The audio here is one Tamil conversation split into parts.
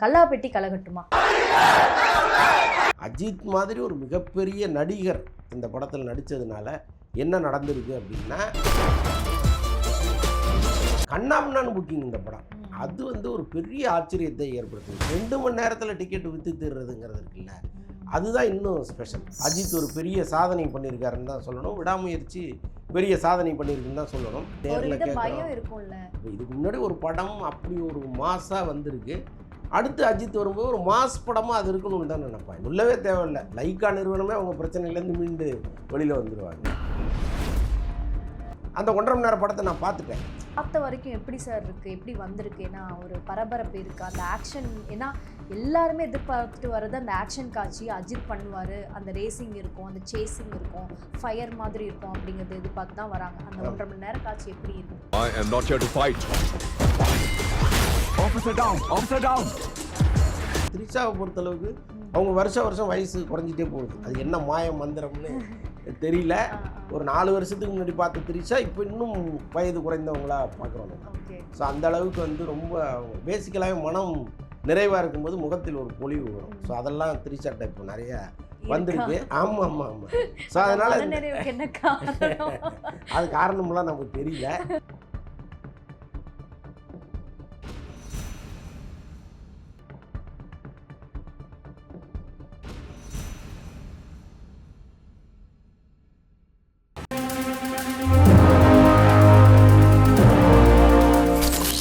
கல்லாப்பெட்டி கலகட்டுமா? அஜித் மாதிரி ஒரு மிகப்பெரிய நடிகர் இந்த படத்தில் நடித்ததுனால என்ன நடந்திருக்கு அப்படின்னா, கண்ணாமண்ணான்னு புக்கிங் இந்த படம். அது வந்து ஒரு பெரிய ஆச்சரியத்தை ஏற்படுத்துது. 2 மணி நேரத்தில் டிக்கெட் விற்று தீர்றதுங்கிறது இருக்குல்ல, அதுதான் இன்னும் ஸ்பெஷல். அஜித் ஒரு பெரிய சாதனை பண்ணியிருக்காருன்னு தான் சொல்லணும். விடாமுயற்சி பெரிய சாதனை பண்ணியிருக்குன்னு தான் சொல்லணும். நேரில் இருக்கும்ல, இதுக்கு முன்னாடி ஒரு படம் அப்படி ஒரு மாஸாக வந்திருக்கு. அடுத்து அஜித் வரும்போது ஒரு மாஸ் படமாக அது இருக்கணும்னு தான் நினைப்பேன். உள்ளவே தேவையில்லை, லைக்கா நிறுவனமே அவங்க பிரச்சனையிலேருந்து மீண்டு வெளியில் வந்துடுவாங்க. அந்த 1.5 மணி நேரம் படத்தை நான் பார்த்துட்டேன். பார்த்த வரைக்கும் எப்படி சார் இருக்குது, எப்படி வந்திருக்கு? ஏன்னா ஒரு பரபரப்பு இருக்குது, அந்த ஆக்ஷன். ஏன்னா எல்லாருமே எதிர்பார்த்துட்டு வர்றது அந்த ஆக்ஷன் காட்சி. அஜித் பண்ணுவார், அந்த ரேசிங் இருக்கும், அந்த சேசிங் இருக்கும், ஃபயர் மாதிரி இருக்கும் அப்படிங்கிறது எதிர்பார்த்து தான் வராங்க. அந்த 1.5 மணி நேரம் காட்சி எப்படி இருக்கும்? I am not here to fight. Officer down, officer down. த்ரிஷாவை பொறுத்தளவுக்கு அவங்க வருஷம் வயசு குறைஞ்சிட்டே போகுது. அது என்ன மாய மந்திரம்னு தெரியல. ஒரு 4 வருஷத்துக்கு முன்னாடி பார்த்த த்ரிஷா இப்போ இன்னும் வயது குறைந்தவங்களா பார்க்குறோம். ஸோ அந்த அளவுக்கு வந்து ரொம்ப பேசிக்கலாகவே மனம் நிறைவாக இருக்கும்போது முகத்தில் ஒரு பொலிவு வரும். ஸோ அதெல்லாம் த்ரிஷா டைப் நிறைய வந்திருக்கு. ஆமாம். ஸோ அதனால் அது காரணமெல்லாம் நமக்கு தெரியல.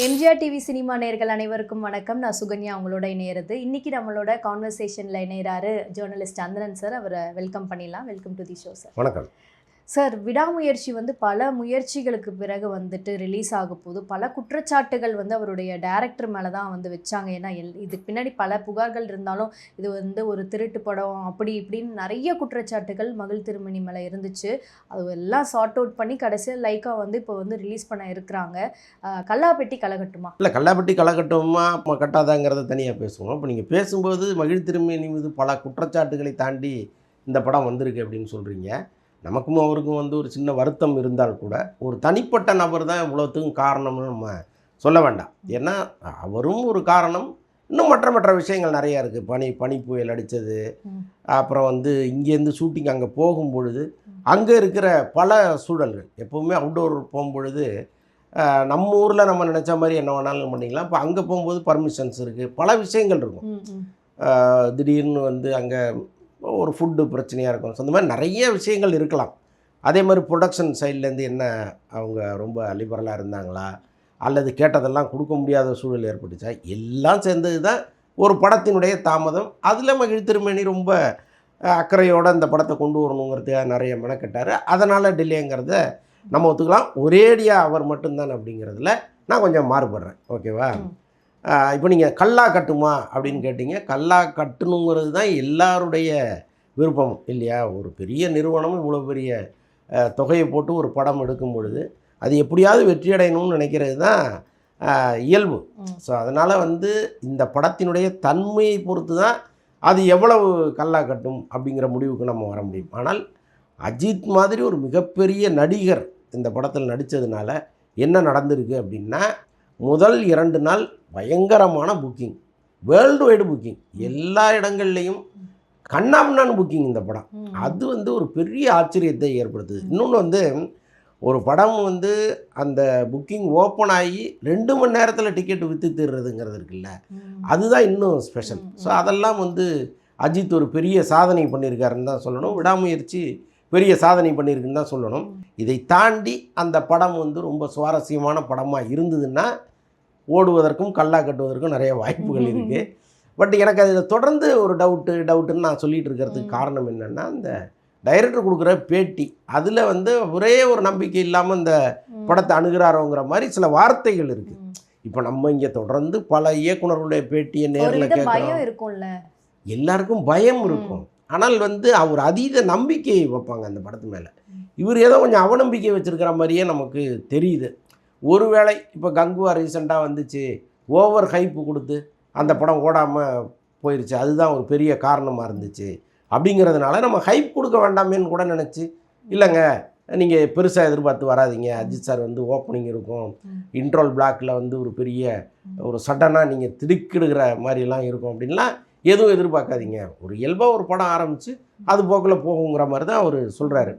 எம்ஜிஆர் டிவி சினிமா நேயர்கள் அனைவருக்கும் வணக்கம். நான் சுகன்யா உங்களோட இணையிறது. இன்னைக்கு நம்மளோட கான்வர்சேஷனில் இணையிறாரு ஜேர்னலிஸ்ட் அந்தரன் சார். அவரை வெல்கம் பண்ணிடலாம். Welcome to the show sir. வணக்கம் சார். விடாமுயற்சி வந்து பல முயற்சிகளுக்கு பிறகு வந்துட்டு ரிலீஸ் ஆக போது பல குற்றச்சாட்டுகள் வந்து அவருடைய டைரக்டர் மேலே தான் வந்து வச்சாங்க. ஏன்னா இதுக்கு பின்னாடி பல புகார்கள் இருந்தாலும் இது வந்து ஒரு திருட்டு படம் அப்படி இப்படின்னு நிறைய குற்றச்சாட்டுகள் மகள் திருமணி மேலே இருந்துச்சு. அது எல்லாம் சார்ட் அவுட் பண்ணி கடைசியில் லைக்கா வந்து இப்போ வந்து ரிலீஸ் பண்ண இருக்கிறாங்க. கல்லாப்பெட்டி கலகட்டுமா? இல்லை, கல்லாப்பெட்டி கலகட்டுமா கட்டாதாங்கிறத தனியாக பேசுவோம். இப்போ நீங்கள் பேசும்போது மகிழ் திருமணி மீது பல குற்றச்சாட்டுகளை தாண்டி இந்த படம் வந்திருக்கு அப்படின்னு சொல்கிறீங்க. நமக்கும் அவருக்கும் வந்து ஒரு சின்ன வருத்தம் இருந்தால் கூட ஒரு தனிப்பட்ட நபர் தான் இவ்வளோத்துக்கும் காரணம்னு நம்ம சொல்ல வேண்டாம். ஏன்னா அவரும் ஒரு காரணம், இன்னும் மற்ற விஷயங்கள் நிறையா இருக்குது. பனி புயல் அடித்தது, அப்புறம் வந்து இங்கேருந்து ஷூட்டிங் அங்கே போகும்பொழுது அங்கே இருக்கிற பல சூழல்கள். எப்போவுமே அவுட்டோர் போகும்பொழுது நம்ம ஊரில் நம்ம நினச்ச மாதிரி என்ன வேணாலும் பண்ணிக்கலாம். இப்போ அங்கே போகும்போது பர்மிஷன்ஸ் இருக்குது, பல விஷயங்கள் இருக்கும். திடீர்னு வந்து அங்கே ஒரு ஃபுட்டு பிரச்சனையாக இருக்கும். ஸோ அந்த மாதிரி நிறைய விஷயங்கள் இருக்கலாம். அதே மாதிரி ப்ரொடக்ஷன் சைட்லேருந்து என்ன அவங்க ரொம்ப லிபரலாக இருந்தாங்களா, அல்லது கேட்டதெல்லாம் கொடுக்க முடியாத சூழல் ஏற்பட்டுச்சா, எல்லாம் சேர்ந்தது தான் ஒரு படத்தினுடைய தாமதம். அதில் மகிழ் திருமணி ரொம்ப அக்கறையோடு அந்த படத்தை கொண்டு வரணுங்கிறதுக்காக நிறைய மெனக்கட்டார். அதனால் டிலேங்கிறத நம்ம ஒத்துக்கலாம். ஒரேடியாக அவர் மட்டும்தான் அப்படிங்கிறதுல நான் கொஞ்சம் மாறுபடுறேன். ஓகேவா? இப்போ நீங்கள் கல்லா கட்டுமா அப்படின்னு கேட்டிங்க. கல்லா கட்டணுங்கிறது தான் எல்லாருடைய விருப்பம் இல்லையா? ஒரு பெரிய நிறுவனம் இவ்வளோ பெரிய தொகையை போட்டு ஒரு படம் எடுக்கும் பொழுது அது எப்படியாவது வெற்றி அடையணும்னு நினைக்கிறது தான் இயல்பு. ஸோ அதனால் வந்து இந்த படத்தினுடைய தன்மையை பொறுத்து தான் அது எவ்வளவு கல்லா கட்டும் அப்படிங்கிற முடிவுக்கு நம்ம வர முடியும். ஆனால் அஜித் மாதிரி ஒரு மிகப்பெரிய நடிகர் இந்த படத்தில் நடித்ததுனால என்ன நடந்திருக்கு அப்படின்னா, முதல் 2 நாள் பயங்கரமான புக்கிங், வேர்ல்டு வைடு புக்கிங், எல்லா இடங்கள்லையும் கண்ணாமண்ணான்னு புக்கிங் இந்த படம். அது வந்து ஒரு பெரிய ஆச்சரியத்தை ஏற்படுத்துது. இன்னொன்று வந்து ஒரு படம் வந்து அந்த புக்கிங் ஓப்பன் ஆகி 2 மணி நேரத்தில் டிக்கெட் விற்று தீர்றதுங்கிறது இருக்குல்ல, அதுதான் இன்னும் ஸ்பெஷல். ஸோ அதெல்லாம் வந்து அஜித் ஒரு பெரிய சாதனை பண்ணியிருக்காருன்னு தான் சொல்லணும். விடாமுயற்சி பெரிய சாதனை பண்ணியிருக்குன்னு தான் சொல்லணும். இதை தாண்டி அந்த படம் வந்து ரொம்ப சுவாரஸ்யமான படமாக இருந்ததுன்னா ஓடுவதற்கும் கல்லா கட்டுவதற்கும் நிறைய வாய்ப்புகள் இருக்குது. பட் எனக்கு அதில் தொடர்ந்து ஒரு டவுட்டுன்னு நான் சொல்லிகிட்டு இருக்கிறதுக்கு காரணம் என்னென்னா, அந்த டைரக்டர் கொடுக்குற பேட்டி அதில் வந்து ஒரே ஒரு நம்பிக்கை இல்லாமல் இந்த படத்தை அணுகிறாரோங்கிற மாதிரி சில வார்த்தைகள் இருக்குது. இப்போ நம்ம இங்கே தொடர்ந்து பல இயக்குனர்களுடைய பேட்டியை நேரில் கேட்குறோம். எல்லாருக்கும் பயம் இருக்கும். ஆனால் வந்து அவர் அதீத நம்பிக்கை வைப்பாங்க அந்த படத்து மேலே. இவர் ஏதோ கொஞ்சம் அவநம்பிக்கை வச்சுருக்கிற மாதிரியே நமக்கு தெரியுது. ஒருவேளை இப்போ கங்குவா ரீசெண்டாக வந்துச்சு, ஓவர் ஹைப்பு கொடுத்து அந்த படம் ஓடாமல் போயிடுச்சு, அதுதான் ஒரு பெரிய காரணமாக இருந்துச்சு அப்படிங்கிறதுனால நம்ம ஹைப் கொடுக்க வேண்டாமேன்னு கூட நினச்சி, இல்லைங்க நீங்கள் பெருசாக எதிர்பார்த்து வராதீங்க. அஜித் சார் வந்து ஓப்பனிங் இருக்கும், இன்ட்ரோல் பிளாக்கில் வந்து ஒரு பெரிய ஒரு சடனாக நீங்கள் திடுக்கிடுகிற மாதிரிலாம் இருக்கும் அப்படின்லாம் எதுவும் எதிர்பார்க்காதீங்க. ஒரு இயல்பாக ஒரு படம் ஆரம்பித்து அது போக்கில் போகுங்கிற மாதிரி தான் அவர் சொல்கிறாரு.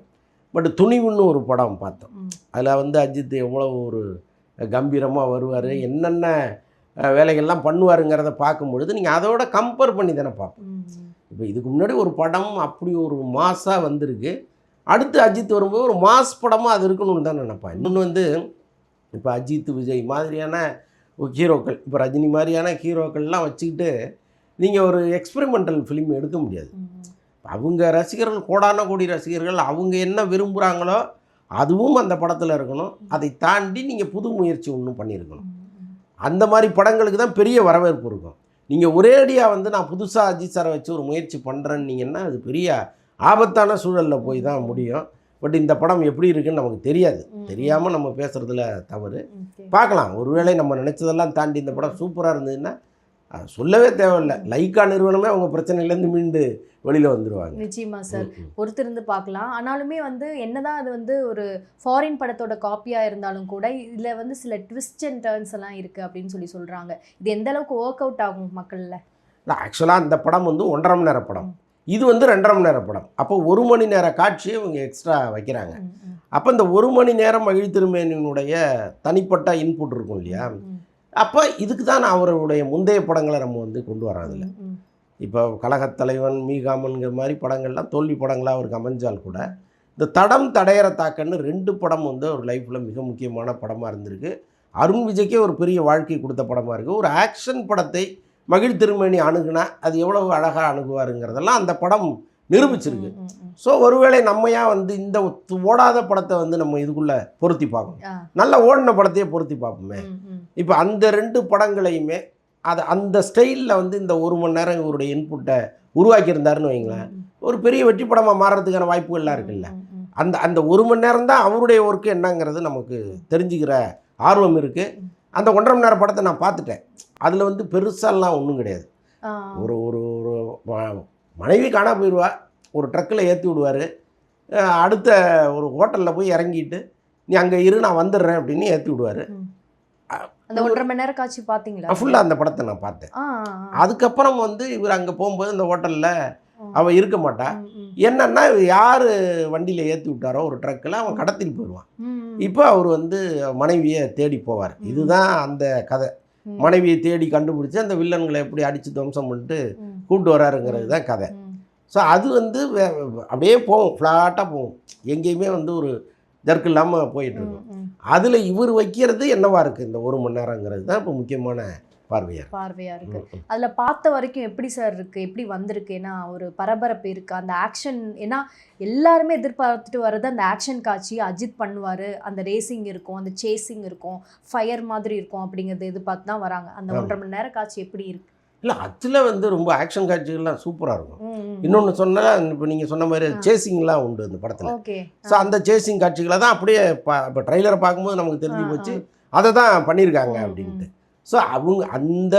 பட் துணிவுன்னு ஒரு படம் பார்த்தோம். அதில் வந்து அஜித் எவ்வளோ ஒரு கம்பீரமாக வருவார், என்னென்ன வேலைகள்லாம் பண்ணுவாருங்கிறத பார்க்கும்பொழுது நீங்கள் அதோட கம்பேர் பண்ணி தானே பார்ப்போம். இப்போ இதுக்கு முன்னாடி ஒரு படம் அப்படி ஒரு மாஸாக வந்திருக்கு, அடுத்து அஜித் வரும்போது ஒரு மாஸ் படமாக அது இருக்கணும்னு தான் நினைப்பேன். இன்னொன்று வந்து இப்போ அஜித் விஜய் மாதிரியான ஹீரோக்கள், இப்போ ரஜினி மாதிரியான ஹீரோக்கள்லாம் வச்சுக்கிட்டு நீங்கள் ஒரு எக்ஸ்பெரிமெண்டல் ஃபிலிம் எடுக்க முடியாது. அவங்க ரசிகர்கள், கோடான கோடி ரசிகர்கள், அவங்க என்ன விரும்புகிறாங்களோ அதுவும் அந்த படத்தில் இருக்கணும். அதை தாண்டி நீங்கள் புது முயற்சி ஒன்றும் பண்ணியிருக்கணும். அந்த மாதிரி படங்களுக்கு தான் பெரிய வரவேற்பு இருக்கும். நீங்கள் ஒரேடியாக வந்து நான் புதுசாக அஜித் சாரை வச்சு ஒரு முயற்சி பண்ணுறேன்னீங்கன்னா அது பெரிய ஆபத்தான சூழலில் போய் தான் முடியும். பட் இந்த படம் எப்படி இருக்குன்னு நமக்கு தெரியாது. தெரியாமல் நம்ம பேசுகிறதுல தவறு. பார்க்கலாம், ஒருவேளை நம்ம நினச்சதெல்லாம் தாண்டி இந்த படம் சூப்பராக இருந்ததுன்னா சொல்லவே தேவையில்லை, லைக்கா நிறுவனமே அவங்க பிரச்சனையிலேருந்து மீண்டு வெளியில் வந்துடுவாங்க. நிச்சயமா சார், பொறுத்திருந்து பார்க்கலாம். ஆனாலுமே வந்து என்னதான் அது வந்து ஒரு ஃபாரின் படத்தோட காப்பியாக இருந்தாலும் கூட இதில் வந்து சில ட்விஸ்ட் அண்ட் டர்ன்ஸ் எல்லாம் இருக்குது அப்படின்னு சொல்கிறாங்க. இது எந்த அளவுக்கு ஒர்க் அவுட் ஆகும் மக்களில்? இல்லை, ஆக்சுவலாக அந்த படம் வந்து 1.5 மணி நேர படம், இது வந்து 2.5 மணி நேர படம். அப்போ 1 மணி நேர காட்சியை இவங்க எக்ஸ்ட்ரா வைக்கிறாங்க. அப்போ இந்த 1 மணி நேரம் மகிழ் திருமேனியினுடைய தனிப்பட்ட இன்புட் இருக்கும் இல்லையா, அப்போ இதுக்கு தான் அவருடைய முந்தைய படங்களை நம்ம வந்து கொண்டு வரோம். அதில் இப்போ கழகத்தலைவன், மீகாமன்கிற மாதிரி படங்கள்லாம் தோல்வி படங்களாக அவருக்கு அமைஞ்சால் கூட இந்த தடம் தடையற தாக்கன்னு 2 படம் வந்து ஒரு லைஃப்பில் மிக முக்கியமான படமாக இருந்திருக்கு. அருண் விஜய்க்கே ஒரு பெரிய வாழ்க்கை கொடுத்த படமாக இருக்குது. ஒரு ஆக்ஷன் படத்தை மகிழ் திருமேனி அணுகுனா அது எவ்வளவு அழகாக அணுகுவாருங்கிறதெல்லாம் அந்த படம் நிரூபிச்சிருக்கு. ஸோ ஒருவேளை நம்மையா வந்து இந்த ஓடாத படத்தை வந்து நம்ம இதுக்குள்ளே பொருத்தி பார்க்கணும், நல்ல ஓடின படத்தையே பொருத்தி பார்ப்போமே. இப்போ அந்த 2 படங்களையுமே அது அந்த ஸ்டைலில் வந்து இந்த 1 மணி நேரம் இவருடைய இன்புட்டை உருவாக்கியிருந்தாருன்னு வைங்களேன், ஒரு பெரிய வெற்றி படமாக மாறுறதுக்கான வாய்ப்புகள்லாம் இருக்குல்ல. அந்த 1 மணி நேரம் தான் அவருடைய ஒர்க்கு என்னங்கிறது நமக்கு தெரிஞ்சுக்கிற ஆர்வம் இருக்குது. அந்த 1.5 மணி நேரம் படத்தை நான் பார்த்துட்டேன். அதில் வந்து பெருசாலாம் ஒன்றும் கிடையாது. ஒரு ஒரு ஒரு மனைவி காணா போயிடுவா, ஒரு ட்ரக்கில் ஏற்றி விடுவார், அடுத்த ஒரு ஹோட்டலில் போய் இறங்கிட்டு நீ அங்கே இரு நான் வந்துடுறேன் அப்படின்னு ஏற்றி விடுவார். அந்த 1.5 மணி நேரம் காட்சி பார்த்தீங்களா? ஃபுல்லாக அந்த படத்தை நான் பார்த்தேன். அதுக்கப்புறம் வந்து இவர் அங்கே போகும்போது இந்த ஹோட்டலில் அவள் இருக்க மாட்டா. என்னன்னா யார் வண்டியில் ஏற்றி விட்டாரோ ஒரு ட்ரக்கில் அவன் கடத்திட்டு போயிடுவான். இப்போ அவர் வந்து மனைவியை தேடி போவார். இதுதான் அந்த கதை. மனைவியை தேடி கண்டுபிடிச்சி அந்த வில்லன்களை எப்படி அடித்து துவம்சம் பண்ணிட்டு கூப்பிட்டு வராருங்கிறது தான் கதை. ஸோ அது வந்து அப்படியே போகும், ஃப்ளாட்டாக போகும், எங்கேயுமே வந்து ஒரு ஜர்க்கு இல்லாமல் போயிட்டுருக்கும். அதில் இவர் வைக்கிறது என்னவா இருக்குது இந்த 1 மணி நேரங்கிறது தான் இப்போ முக்கியமான பார்வையாக இருக்குது. அதில் பார்த்த வரைக்கும் எப்படி சார் இருக்குது, எப்படி வந்திருக்கு? ஏன்னா ஒரு பரபரப்பு இருக்குது, அந்த ஆக்ஷன், ஏன்னா எல்லாருமே எதிர்பார்த்துட்டு வர்றது அந்த ஆக்ஷன் காட்சி அஜித் பண்ணுவார், அந்த ரேசிங் இருக்கும், அந்த சேசிங் இருக்கும், ஃபயர் மாதிரி இருக்கும் அப்படிங்கிறது எதிர்பார்த்து தான் வராங்க. அந்த 1.5 மணி நேரம் காட்சி எப்படி இருக்குது? இல்லை, அதில் வந்து ரொம்ப ஆக்ஷன் காட்சிகள்லாம் சூப்பராக இருக்கும். இன்னொன்று சொன்னால் இப்போ நீங்கள் சொன்ன மாதிரி சேசிங்லாம் உண்டு அந்த படத்தில். ஓகே. ஸோ அந்த சேசிங் காட்சிகளை தான் அப்படியே இப்போ ட்ரைலரை பார்க்கும்போது நமக்கு தெரிஞ்சு போச்சு அதை தான் பண்ணியிருக்காங்க அப்படின்ட்டு. ஸோ அவங்க அந்த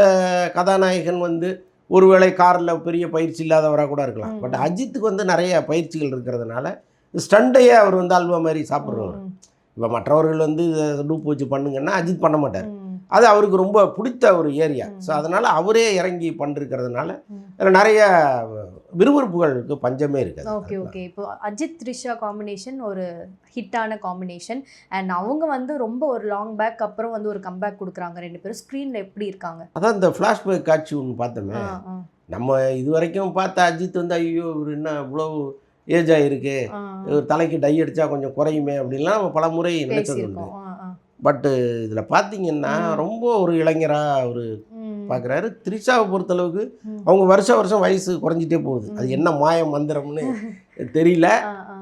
கதாநாயகன் வந்து ஒருவேளை காரில் பெரிய பயிற்சி இல்லாதவராக கூட இருக்கலாம். பட் அஜித்துக்கு வந்து நிறைய பயிற்சிகள் இருக்கிறதுனால ஸ்டண்டையே அவர் வந்து அல்வா மாதிரி சாப்பிட்றவர். இப்போ மற்றவர்கள் வந்து டூப் வச்சு பண்ணுங்கன்னா அஜித் பண்ண மாட்டார். அது அவருக்கு ரொம்ப பிடித்த ஒரு ஏரியா. ஸோ அதனால் அவரே இறங்கி பண்ணிருக்கிறதுனால அதில் நிறைய விறுவிறுப்புகளுக்கு பஞ்சமே இருக்காது. Okay okay. இப்போ அஜித் த்ரிஷா காம்பினேஷன் ஒரு ஹிட்டான காம்பினேஷன். அண்ட் அவங்க வந்து ரொம்ப ஒரு லாங் பேக் அப்புறம் வந்து ஒரு கம்பேக் கொடுக்குறாங்க. 2 பேரும் ஸ்க்ரீனில் எப்படி இருக்காங்க? அதான் இந்த ஃப்ளாஷ்பேக் காட்சி ஒன்று பார்த்தோமே, நம்ம இது வரைக்கும் பார்த்த அஜித் வந்து ஐயோ இவர் என்ன இவ்வளோ ஏஜ் ஆகிருக்கு, இவர் தலைக்கு டை அடித்தா கொஞ்சம் குறையுமே அப்படின்லாம் நம்ம பல முறை நினைச்சது உண்டு. பட்டு இதில் பார்த்தீங்கன்னா ரொம்ப ஒரு இளைஞராக அவர் பார்க்குறாரு. த்ரிஷாவை பொறுத்தளவுக்கு அவங்க வருஷம் வயசு குறைஞ்சிட்டே போகுது. அது என்ன மாய மந்திரம்னு தெரியல.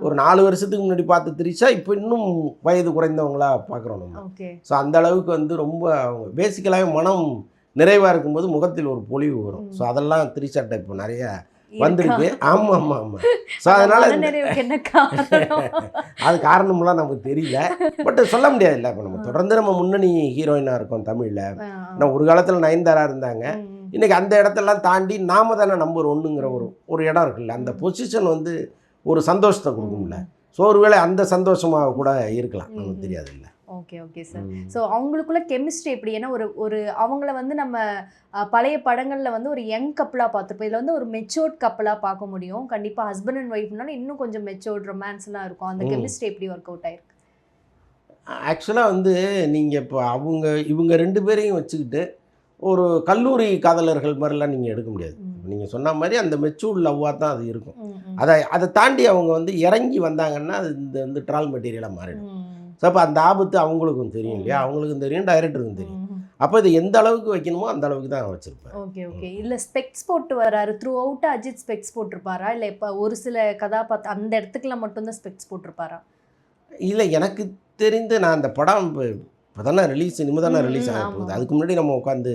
ஒரு 4 வருஷத்துக்கு முன்னாடி பார்த்த த்ரிஷா இப்போ இன்னும் வயது குறைந்தவங்களா பார்க்குறோம் நம்ம. ஸோ அந்த அளவுக்கு வந்து ரொம்ப அவங்க பேசிக்கலாகவே மனம் நிறைவாக இருக்கும்போது முகத்தில் ஒரு பொலிவு வரும். ஸோ அதெல்லாம் த்ரிஷாட்ட இப்போ நிறைய வந்திருக்கு. ஆமாம். ஸோ அதனால் அது காரணமெல்லாம் நமக்கு தெரியல. பட் சொல்ல முடியாது இல்லை. இப்போ நம்ம தொடர்ந்து நம்ம முன்னணி ஹீரோயினாக இருக்கோம் தமிழில். நான் ஒரு காலத்தில் நயன்தாரா இருந்தாங்க. இன்றைக்கி அந்த இடத்தெல்லாம் தாண்டி நாம தானே நம்பர் 1ங்கிற ஒரு இடம் இருக்குல்ல. அந்த பொசிஷன் வந்து ஒரு சந்தோஷத்தை கொடுக்கும்ல. ஸோ ஒருவேளை அந்த சந்தோஷமாக கூட இருக்கலாம், நமக்கு தெரியாது இல்லை. Okay okay sir. ஸோ அவங்களுக்குள்ள கெமிஸ்ட்ரி எப்படி? ஏன்னா ஒரு அவங்கள வந்து நம்ம பழைய படங்களில் வந்து ஒரு யங் கப்பலாக பார்த்துருப்போம். இதில் வந்து ஒரு மெச்சோர்ட் கப்பலாக பார்க்க முடியும். கண்டிப்பாக ஹஸ்பண்ட் அண்ட் ஒய்ஃப்னால இன்னும் கொஞ்சம் மெச்சோர்ட் ரொமான்ஸ்லாம் இருக்கும். அந்த கெமிஸ்ட்ரி எப்படி ஒர்க் அவுட் ஆயிருக்கு? ஆக்சுவலாக வந்து நீங்கள் இப்போ இவங்க 2 பேரையும் வச்சுக்கிட்டு ஒரு கல்லூரி காதலர்கள் மாதிரிலாம் நீங்கள் எடுக்க முடியாது. நீங்கள் சொன்ன மாதிரி அந்த மெச்சூர்ட் லவ்வாக தான் அது இருக்கும். அதை தாண்டி அவங்க வந்து இறங்கி வந்தாங்கன்னா அது இந்த ட்ரால் மெட்டீரியலாக மாறிடும். ஸோ அப்போ அந்த ஆபத்து அவங்களுக்கும் தெரியும் இல்லையா, அவங்களுக்கும் தெரியும், டைரக்டருக்கும் தெரியும். அப்போ இது எந்த அளவுக்கு வைக்கணுமோ அந்த அளவுக்கு தான் வச்சுருப்பேன். Okay okay. இல்லை ஸ்பெக்ஸ் போட்டு வராரு த்ரூ அவுட் அஜித் ஸ்பெக்ஸ் போட்டிருப்பாரா, இல்லை இப்போ ஒரு சில கதாபாத்திரம் அந்த இடத்துக்குள்ள மட்டும்தான் ஸ்பெக்ஸ் போட்டிருப்பாரா? இல்லை, எனக்கு தெரிந்து நான் அந்த படம் இப்போ தானே இனிமேல் தானே ரிலீஸ் ஆக போகுது. அதுக்கு முன்னாடி நம்ம உட்காந்து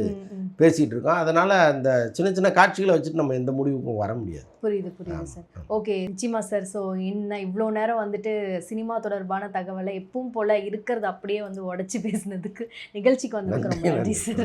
பேசிகிட்டு இருக்கோம். அதனால் அந்த சின்ன சின்ன காட்சிகளை வச்சுட்டு நம்ம எந்த முடிவுக்கும் வர முடியாது. புரியுது சார். ஓகே, நிச்சயமா சார். ஸோ இன்னும் இவ்வளோ நேரம் வந்துட்டு சினிமா தொடர்பான தகவலை எப்பவும் போல் இருக்கிறது அப்படியே வந்து உடச்சி பேசினதுக்கு, நிகழ்ச்சிக்கு வந்ததுக்கு ரொம்ப நன்றி சார்.